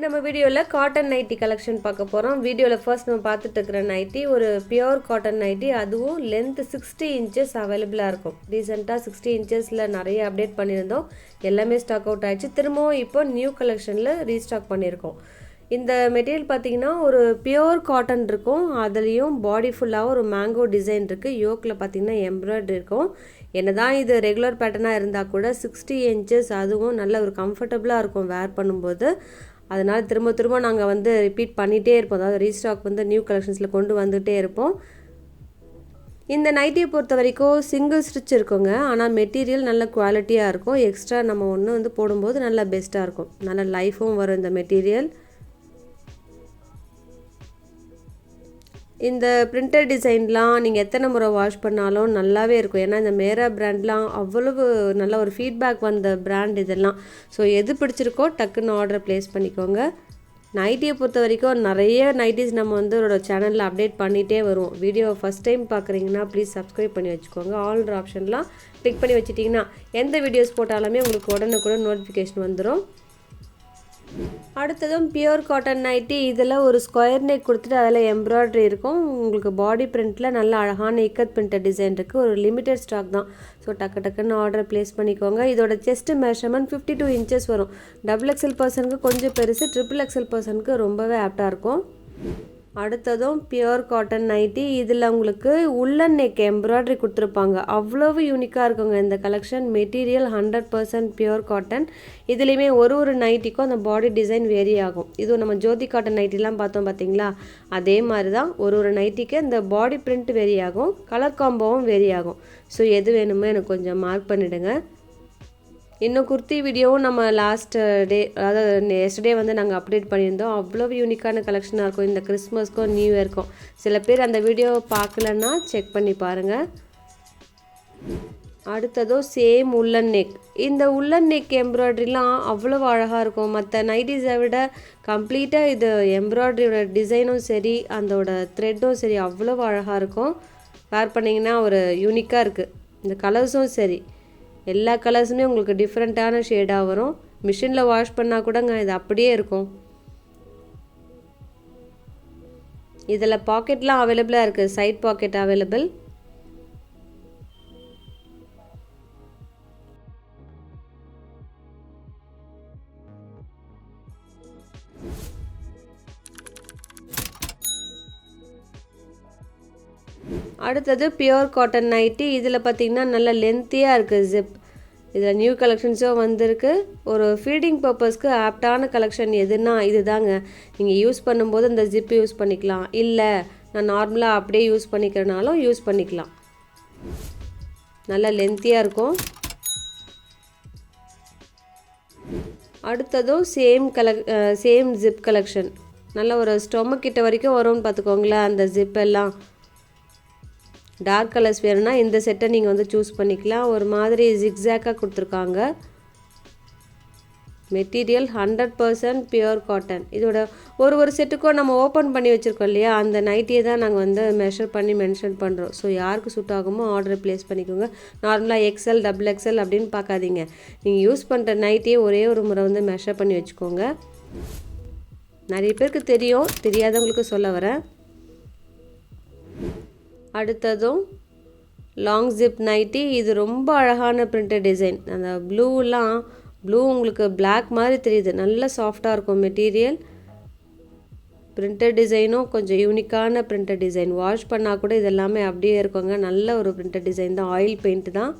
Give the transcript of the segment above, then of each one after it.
நம்ம வீடியோவில் cotton nightie collection பார்க்க போகிறோம். வீடியோவில் ஃபர்ஸ்ட் நம்ம பார்த்துட்டு இருக்கிற நைட்டி ஒரு பியோர் காட்டன் நைட்டி, அதுவும் லென்த் 60 இன்ச்சஸ் அவைலபிளாக இருக்கும். ரீசெண்டாக 60 இன்ச்சஸில் நிறைய அப்டேட் பண்ணியிருந்தோம், எல்லாமே ஸ்டாக் அவுட் ஆகிடுச்சு. திரும்பவும் இப்போ நியூ கலெக்ஷனில் ரீஸ்டாக் பண்ணியிருக்கோம். இந்த மெட்டீரியல் பார்த்தீங்கன்னா ஒரு பியோர் காட்டன் இருக்கும், அதுலேயும் பாடி ஃபுல்லாக ஒரு மேங்கோ டிசைன் இருக்குது. யோக்கில் பார்த்தீங்கன்னா எம்ப்ராய்டரி இருக்கும். என்னதான் இது ரெகுலர் பேட்டர்னாக இருந்தால் கூட 60 இன்ச்சஸ், அதுவும் நல்ல ஒரு கம்ஃபர்டபுளாக இருக்கும் வேர் பண்ணும்போது. அதனால் திரும்ப நாங்கள் ரிப்பீட் பண்ணிகிட்டே இருப்போம். அதாவது ரீஸ்டாக் நியூ கலெக்ஷன்ஸில் கொண்டு வந்துகிட்டே இருப்போம். இந்த நைட்டியை பொறுத்த வரைக்கும் சிங்கிள் ஸ்டிச் இருக்குங்க, ஆனால் மெட்டீரியல் நல்ல குவாலிட்டியாக இருக்கும். எக்ஸ்ட்ரா நம்ம ஒன்று போடும்போது நல்லா பெஸ்ட்டாக இருக்கும், நல்ல லைஃபும் வரும் இந்த மெட்டீரியல். இந்த பிரிண்டட் டிசைன்லாம் நீங்கள் எத்தனை முறை வாஷ் பண்ணாலும் நல்லாவே இருக்கும். ஏன்னா இந்த மேரா பிராண்ட்லாம் அவ்வளவு நல்ல ஒரு ஃபீட்பேக் வந்த பிராண்ட் இதெல்லாம். ஸோ எது பிடிச்சிருக்கோ டக்குன்னு ஆர்டர் ப்ளேஸ் பண்ணிக்கோங்க. நைட்டியை பொறுத்த வரைக்கும் நிறைய நைட்டிஸ் நம்ம ஒரு சேனலில் அப்டேட் பண்ணிகிட்டே வருவோம். வீடியோவை ஃபஸ்ட் டைம் பார்க்குறீங்கன்னா ப்ளீஸ் சப்ஸ்கிரைப் பண்ணி வச்சுக்கோங்க. ஆல்ரெடி ஆப்ஷன்லாம் கிளிக் பண்ணி வச்சுட்டிங்கன்னா எந்த வீடியோஸ் போட்டாலுமே உங்களுக்கு உடனுக்குடன் நோட்டிஃபிகேஷன் வந்துடும். அடுத்ததும் பியூர் காட்டன் நைட்டி, இதில் ஒரு ஸ்கொயர் நெக் கொடுத்துட்டு அதில் எம்ப்ராய்டரி இருக்கும். உங்களுக்கு பாடி பிரிண்ட்டில் நல்ல அழகான இக்கத் பிரிண்டட் டிசைன் இருக்குது. ஒரு லிமிட்டட் ஸ்டாக் தான். ஸோ டக்குன்னு ஆர்டர் ப்ளேஸ் பண்ணிக்கோங்க. இதோட செஸ்ட் மெஷர்மெண்ட் 52 இன்ச்சஸ் வரும். XXL பர்சனுக்கு கொஞ்சம் பெருசு, XXL பர்சனுக்கு ரொம்பவே ஆப்டாக இருக்கும். அடுத்ததும் பியூர் காட்டன் நைட்டி, இதில் உங்களுக்கு உள்ளன் நெக் எம்ப்ராய்டரி கொடுத்துருப்பாங்க. அவ்வளவு யூனிக்காக இருக்குங்க இந்த கலெக்ஷன். Material 100% pure cotton. இதுலேயுமே ஒரு நைட்டிக்கும் அந்த பாடி டிசைன் வேரி ஆகும். இது நம்ம ஜோதி காட்டன் நைட்டிலாம் பார்த்தோம் பார்த்தீங்களா, அதே மாதிரி தான் ஒரு நைட்டிக்கு இந்த பாடி பிரிண்ட் வேரி ஆகும், கலர் காம்போவும் வேரி ஆகும். ஸோ எது வேணுமோ எனக்கு கொஞ்சம் மார்க் பண்ணிவிடுங்க. இன்னும் குர்த்தி வீடியோவும் நம்ம லாஸ்ட் டே, அதாவது எஸ்டர்டே நாங்கள் அப்டேட் பண்ணியிருந்தோம். அவ்வளோ யூனிக்கான கலெக்ஷனாக இருக்கும் இந்த கிறிஸ்மஸ்க்கும் நியூ இயர்க்கும். சில பேர் அந்த வீடியோவை பார்க்கலன்னா செக் பண்ணி பாருங்கள். அடுத்ததும் சேம் உள்ளன் நெக். இந்த உள்ளன் நெக் எம்ப்ராய்டரிலாம் அவ்வளோ அழகாக இருக்கும். மற்ற நைட்டிஸை விட கம்ப்ளீட்டாக இது எம்ப்ராய்டரியோட டிசைனும் சரி, அதோட த்ரெட்டும் சரி அவ்வளோ அழகாக இருக்கும். வேர் பண்ணிங்கன்னா ஒரு யூனிக்காக இருக்குது. இந்த கலர்ஸும் சரி, எல்லா கலர்ஸுமே உங்களுக்கு டிஃப்ரெண்ட்டான ஷேடாக வரும். மிஷினில் வாஷ் பண்ணால் கூடங்க இது அப்படியே இருக்கும். இதில் பாக்கெட்லாம் அவைலபிளாக இருக்குது, சைட் பாக்கெட் அவைலபிள். அடுத்தது பியூர் காட்டன் நைட்டி. இதில் பார்த்திங்கன்னா நல்ல லென்த்தியாக இருக்குது ஜிப். இதில் நியூ கலெக்ஷன்ஸும் வந்திருக்கு. ஒரு ஃபீடிங் பர்பஸ்க்கு ஆப்டான கலெக்ஷன் எதுனா இது தாங்க. நீங்கள் யூஸ் பண்ணும்போது இந்த ஜிப் யூஸ் பண்ணிக்கலாம், இல்லை நான் நார்மலாக அப்படியே யூஸ் பண்ணிக்கிறனாலும் யூஸ் பண்ணிக்கலாம். நல்ல லென்த்தியாக இருக்கும். அடுத்ததும் சேம் ஜிப் கலெக்ஷன். நல்ல ஒரு ஸ்டொமக் கிட்ட வரைக்கும் வரும்னு பார்த்துக்கோங்களேன் அந்த ஜிப் எல்லாம். டார்க் கலர்ஸ் வேணும்னா இந்த செட்டை நீங்கள் சூஸ் பண்ணிக்கலாம். ஒரு மாதிரி ஜிக்ஸாக்காக கொடுத்துருக்காங்க. Material 100% pure cotton. இதோட ஒரு செட்டுக்கும் நம்ம ஓப்பன் பண்ணி வச்சுருக்கோம் இல்லையா, அந்த நைட்டியை தான் நாங்கள் மெஷர் பண்ணி மென்ஷன் பண்ணுறோம். ஸோ யாருக்கு சூட் ஆகுமோ ஆர்டர் ப்ளேஸ் பண்ணிக்கோங்க. நார்மலாக XL XXL அப்படின்னு பார்க்காதீங்க. நீங்கள் யூஸ் பண்ணுற நைட்டியை ஒரே ஒரு முறை மெஷர் பண்ணி வச்சுக்கோங்க. நிறைய பேருக்கு தெரியும், தெரியாதவங்களுக்கு சொல்ல வரேன். அடுத்ததும் லாங் ஜிப் நைட்டி. இது ரொம்ப அழகான பிரிண்டட் டிசைன். அந்த ப்ளூ உங்களுக்கு பிளாக் மாதிரி தெரியுது, நல்ல சாஃப்டாக இருக்கும் மெட்டீரியல். பிரிண்டட் டிசைனும் கொஞ்சம் யூனிக்கான பிரிண்டட் டிசைன். வாஷ் பண்ணால் கூட இது எல்லாமே அப்படியே இருக்குங்க. நல்ல ஒரு பிரிண்டட் டிசைன் தான், ஆயில் பெயிண்ட் தான்.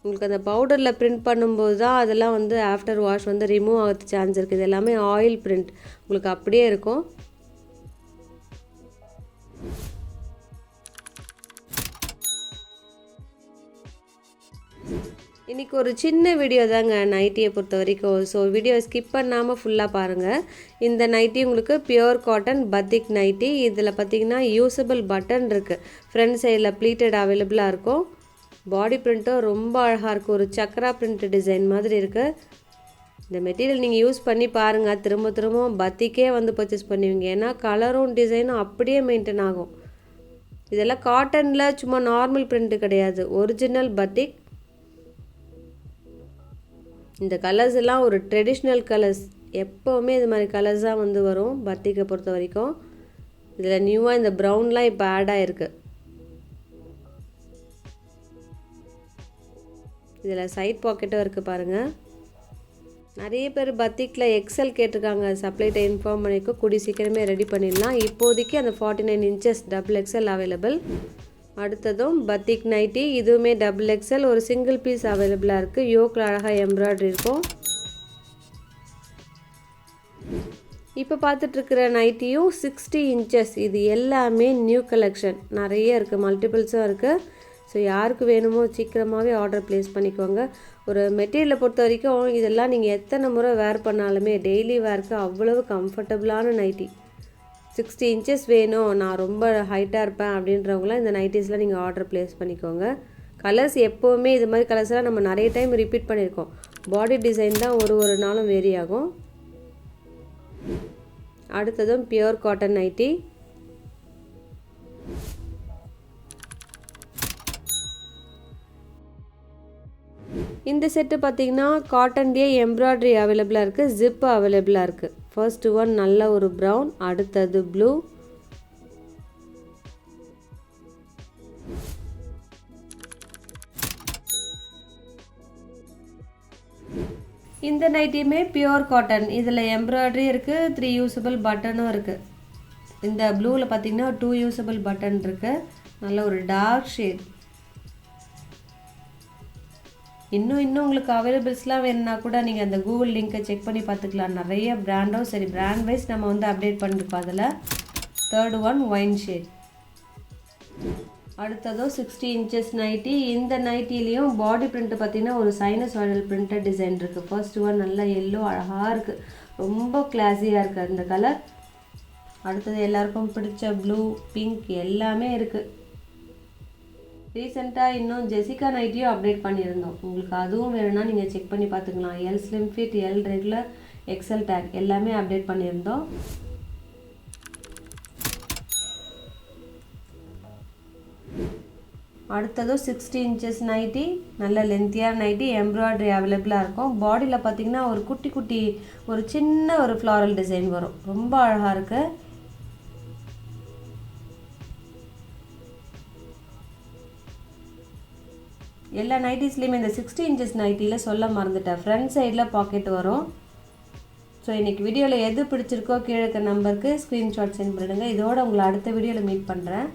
உங்களுக்கு அந்த பவுடரில் பிரிண்ட் பண்ணும்போது தான் அதெல்லாம் ஆஃப்டர் வாஷ் ரிமூவ் ஆகிறது சான்ஸ் இருக்குது. இது எல்லாமே ஆயில் பிரிண்ட், உங்களுக்கு அப்படியே இருக்கும். இன்றைக்கி ஒரு சின்ன வீடியோ தாங்க நைட்டியை பொறுத்த வரைக்கும். ஸோ வீடியோ ஸ்கிப் பண்ணாமல் ஃபுல்லாக பாருங்கள். இந்த நைட்டி உங்களுக்கு பியூர் காட்டன் பத்திக் நைட்டி. இதில் பார்த்திங்கன்னா யூஸபிள் பட்டன் இருக்குது. ஃப்ரண்ட் சைடில் ப்ளீட்டட் அவைலபிளாக இருக்கும். பாடி பிரிண்ட்டும் ரொம்ப அழகாக இருக்குது. ஒரு சக்கரா பிரிண்ட் டிசைன் மாதிரி இருக்குது. இந்த மெட்டீரியல் நீங்கள் யூஸ் பண்ணி பாருங்கள். திரும்ப பத்திக்கே பர்ச்சேஸ் பண்ணுவீங்க. ஏன்னா கலரும் டிசைனும் அப்படியே மெயின்டைன் ஆகும். இதெல்லாம் காட்டனில் சும்மா நார்மல் பிரிண்ட்டு கிடையாது, ஒரிஜினல் பத்திக். இந்த கலர்ஸ் எல்லாம் ஒரு ட்ரெடிஷ்னல் கலர்ஸ். எப்போவுமே இது மாதிரி கலர்ஸ் தான் வந்து வரும் பத்திக்கை பொறுத்த வரைக்கும். இதில் நியூவாக இந்த ப்ரௌன்லாம் இப்போ ஆட் ஆகிருக்கு. இதில் சைட் பாக்கெட்டும் இருக்குது பாருங்கள். நிறைய பேர் பத்திக்கில் எக்ஸல் கேட்டிருக்காங்க. சப்ளைட்ட இன்ஃபார்ம் பண்ணிக்கோ, கூடி சீக்கிரமே ரெடி பண்ணிடலாம். இப்போதைக்கு அந்த 49 inches டபுள் எக்ஸல் அவைலபிள். அடுத்ததும் பத்திக் நைட்டி, இதுவுமே டபுள் எக்ஸல், ஒரு சிங்கிள் பீஸ் அவைலபிளாக இருக்குது. யோக்கில் அழகாக எம்ப்ராய்டரி இருக்கும். இப்போ பார்த்துட்ருக்கிற நைட்டியும் 60 inches. இது எல்லாமே நியூ கலெக்ஷன், நிறைய இருக்குது, மல்டிபிள்ஸும் இருக்குது. ஸோ யாருக்கு வேணுமோ சீக்கிரமாகவே ஆர்டர் ப்ளேஸ் பண்ணிக்கோங்க. ஒரு மெட்டீரியலை பொறுத்த வரைக்கும் இதெல்லாம் நீங்கள் எத்தனை முறை வேர் பண்ணாலுமே டெய்லி வேருக்கு அவ்வளவு கம்ஃபர்டபுளான நைட்டி. 60 inches வேணும், நான் ரொம்ப ஹைட்டாக இருப்பேன் அப்படின்றவங்களாம் இந்த நைட்டிஸ்லாம் நீங்கள் ஆர்டர் ப்ளேஸ் பண்ணிக்கோங்க. கலர்ஸ் எப்போவுமே இது மாதிரி கலர்ஸ்லாம் நம்ம நிறைய டைம் ரிப்பீட் பண்ணியிருக்கோம். பாடி டிசைன் தான் ஒரு நாளும் வேரி ஆகும். அடுத்ததும் பியூர் காட்டன் நைட்டி. இந்த செட்டு பார்த்திங்கன்னா காட்டன்லேயே எம்ப்ராய்டரி அவைலபிளாக இருக்குது, ஜிப்பு அவைலபிளாக இருக்குது. ஃபர்ஸ்ட் ஒன் நல்ல ஒரு ப்ரௌன், அடுத்தது ப்ளூ, இந்த நைட்டியுமே பியூர் காட்டன். இதில் எம்ப்ராய்டரி இருக்குது, 3 யூஸபிள் பட்டனும் இருக்குது. இந்த ப்ளூவில் பார்த்திங்கன்னா 2 யூஸபிள் பட்டன் இருக்குது. நல்ல ஒரு டார்க் ஷேட். இன்னும் உங்களுக்கு அவைலபிள்ஸ்லாம் வேணுன்னா கூட நீங்கள் அந்த கூகுள் லிங்க்கை செக் பண்ணி பார்த்துக்கலாம். நிறைய பிராண்டும் சரி, பிராண்ட் வைஸ் நம்ம வந்து அப்டேட் பண்ணிருக்கோம். அதில் தேர்ட் ஒன் ஒயின் ஷேட். அடுத்ததும் 60 inches நைட்டி. இந்த நைட்டிலையும் பாடி பிரிண்ட் பார்த்திங்கன்னா ஒரு சைனசாய்டல் பிரிண்டட் டிசைன் இருக்குது. ஃபர்ஸ்ட் ஒன் நல்லா எல்லோ அழகாக இருக்குது, ரொம்ப கிளாஸியாக இருக்குது அந்த கலர். அடுத்தது எல்லாருக்கும் பிடிச்ச ப்ளூ, பிங்க் எல்லாமே இருக்குது. ரீசெண்டாக இன்னும் ஜெசிகா நைட்டியும் அப்டேட் பண்ணியிருந்தோம். உங்களுக்கு அதுவும் வேணும்னா நீங்கள் செக் பண்ணி பார்த்துக்கலாம். L slim fit, L regular, XL tag எல்லாமே அப்டேட் பண்ணியிருந்தோம். அடுத்ததும் 60 inches நைட்டி, நல்ல லென்த்தியான நைட்டி, எம்ப்ராய்டரி அவைலபிளாக இருக்கும். பாடியில் பார்த்திங்கன்னா ஒரு குட்டி ஒரு சின்ன ஒரு ஃப்ளாரல் டிசைன் வரும், ரொம்ப அழகாக இருக்குது. எல்லா நைட்டிஸ்லேயுமே இந்த 60 inches நைட்டியில் சொல்ல மறந்துட்டேன், ஃப்ரண்ட் சைடில் பாக்கெட் வரும். ஸோ இன்றைக்கி வீடியோவில் எது பிடிச்சிருக்கோ கீழே இருக்க நம்பருக்கு ஸ்க்ரீன்ஷாட் சென்ட் பண்ணிடுங்க. இதோட உங்களை அடுத்த வீடியோவில் மீட் பண்ணுறேன்.